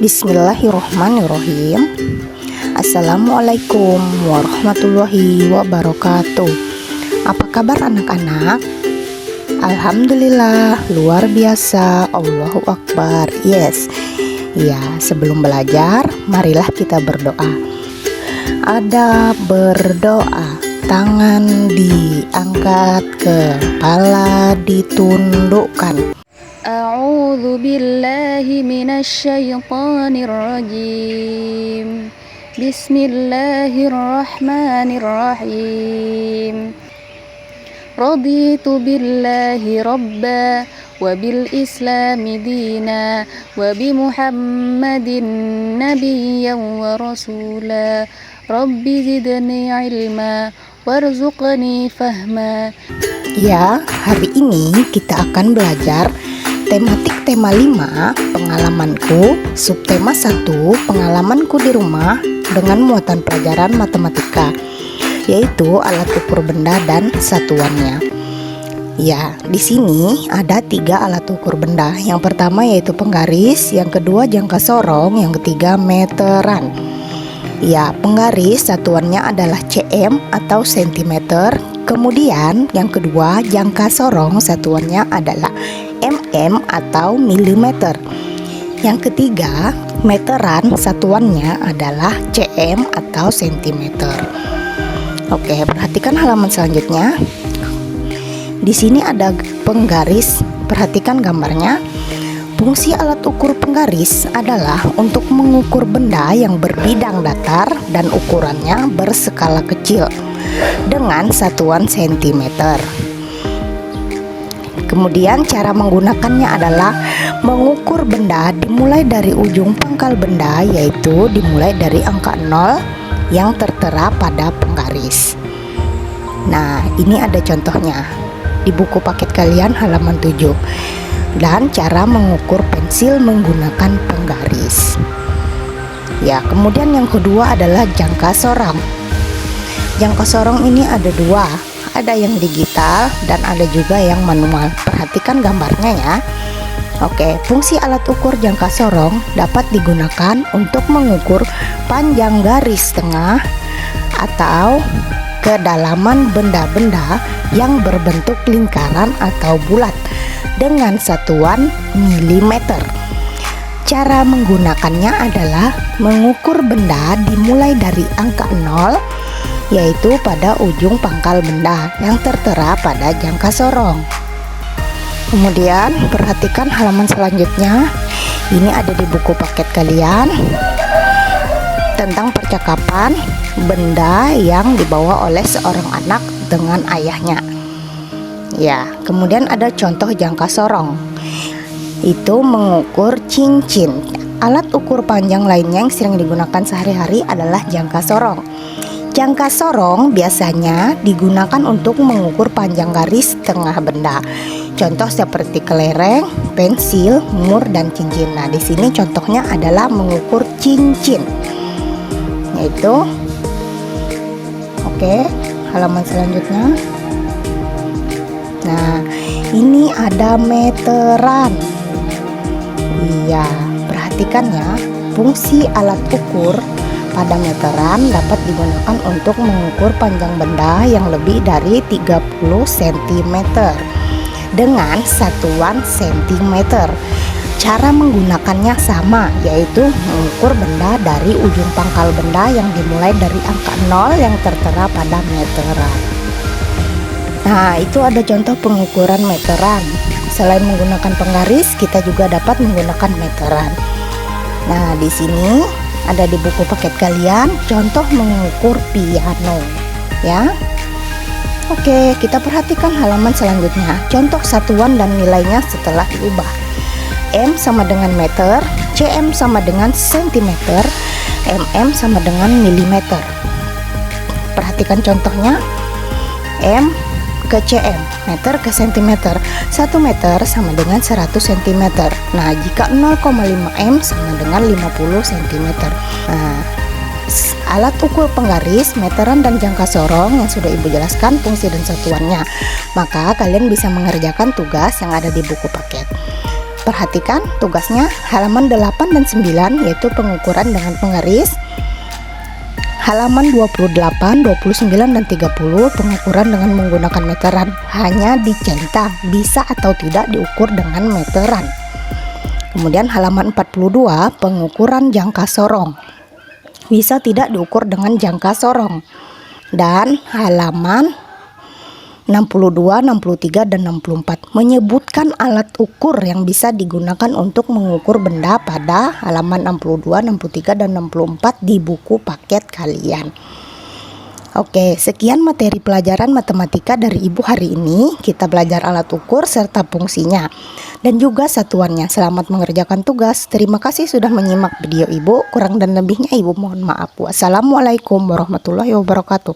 Bismillahirrohmanirrohim. Assalamualaikum warahmatullahi wabarakatuh. Apa kabar anak-anak? Alhamdulillah, luar biasa. Allahu Akbar. Yes. Ya, sebelum belajar, marilah kita berdoa. Ada berdoa. Tangan diangkat, kepala ditundukkan. A'udzu billahi minasyaitonir rajim. Bismillahirrahmanirrahim. Raditu billahi rabba wa bil islami dina wa bi Muhammadin nabiyyan wa rasula. Rabbi zidni ilma warzuqni fahma. Ya, hari ini kita akan belajar tematik tema 5, pengalamanku, subtema 1, pengalamanku di rumah dengan muatan pelajaran matematika, yaitu alat ukur benda dan satuannya. Ya, di sini ada 3 alat ukur benda. Yang pertama yaitu penggaris, yang kedua jangka sorong, yang ketiga meteran. Ya, penggaris satuannya adalah cm atau cm. Kemudian yang kedua jangka sorong satuannya adalah mm atau milimeter. Yang ketiga meteran satuannya adalah cm atau sentimeter. Oke, perhatikan halaman selanjutnya. Di sini ada penggaris. Perhatikan gambarnya. Fungsi alat ukur penggaris adalah untuk mengukur benda yang berbidang datar dan ukurannya berskala kecil dengan satuan sentimeter. Kemudian cara menggunakannya adalah mengukur benda dimulai dari ujung pangkal benda, yaitu dimulai dari angka 0 yang tertera pada penggaris. Nah, ini ada contohnya di buku paket kalian halaman 7. Dan cara mengukur pensil menggunakan penggaris. Ya, kemudian yang kedua adalah jangka sorong. Jangka sorong ini ada 2, ada yang digital dan ada juga yang manual. Perhatikan gambarnya ya. Oke, fungsi alat ukur jangka sorong dapat digunakan untuk mengukur panjang garis tengah atau kedalaman benda-benda yang berbentuk lingkaran atau bulat dengan satuan milimeter. Cara menggunakannya adalah mengukur benda dimulai dari angka 0, yaitu pada ujung pangkal benda yang tertera pada jangka sorong. Kemudian perhatikan halaman selanjutnya. Ini ada di buku paket kalian tentang percakapan benda yang dibawa oleh seorang anak dengan ayahnya. Ya, kemudian ada contoh jangka sorong. Itu mengukur cincin. Alat ukur panjang lainnya yang sering digunakan sehari-hari adalah jangka sorong. Jangka sorong biasanya digunakan untuk mengukur panjang garis tengah benda. Contoh seperti kelereng, pensil, mur, dan cincin. Nah, di sini contohnya adalah mengukur cincin. Yaitu, oke, halaman selanjutnya. Nah, ini ada meteran. Iya, perhatikan ya. Fungsi alat ukur pada meteran dapat digunakan untuk mengukur panjang benda yang lebih dari 30 cm dengan satuan cm. Cara menggunakannya sama, yaitu mengukur benda dari ujung pangkal benda yang dimulai dari angka 0 yang tertera pada meteran. Nah, itu ada contoh pengukuran meteran. Selain menggunakan penggaris, kita juga dapat menggunakan meteran. Nah, di sini ada di buku paket kalian contoh mengukur piano, ya. Oke, kita perhatikan halaman selanjutnya. Contoh satuan dan nilainya setelah diubah. M sama dengan meter, cm sama dengan sentimeter, mm sama dengan milimeter. Perhatikan contohnya. M ke cm, meter ke sentimeter. 1 meter sama dengan 100 cm. Nah, jika 0,5 m sama dengan 50 cm. Nah, alat ukur penggaris, meteran, dan jangka sorong yang sudah Ibu jelaskan fungsi dan satuannya. Maka kalian bisa mengerjakan tugas yang ada di buku paket. Perhatikan tugasnya halaman 8 dan 9 yaitu pengukuran dengan pengaris. Halaman 28, 29, dan 30 pengukuran dengan menggunakan meteran. Hanya dicentang, bisa atau tidak diukur dengan meteran. Kemudian halaman 42 pengukuran jangka sorong. Bisa tidak diukur dengan jangka sorong. Dan halaman 62, 63, dan 64 menyebutkan alat ukur yang bisa digunakan untuk mengukur benda pada halaman 62, 63, dan 64 di buku paket kalian. Oke, sekian materi pelajaran matematika dari Ibu hari ini. Kita belajar alat ukur serta fungsinya dan juga satuannya. Selamat mengerjakan tugas. Terima kasih sudah menyimak video Ibu. Kurang dan lebihnya Ibu mohon maaf. Wassalamualaikum warahmatullahi wabarakatuh.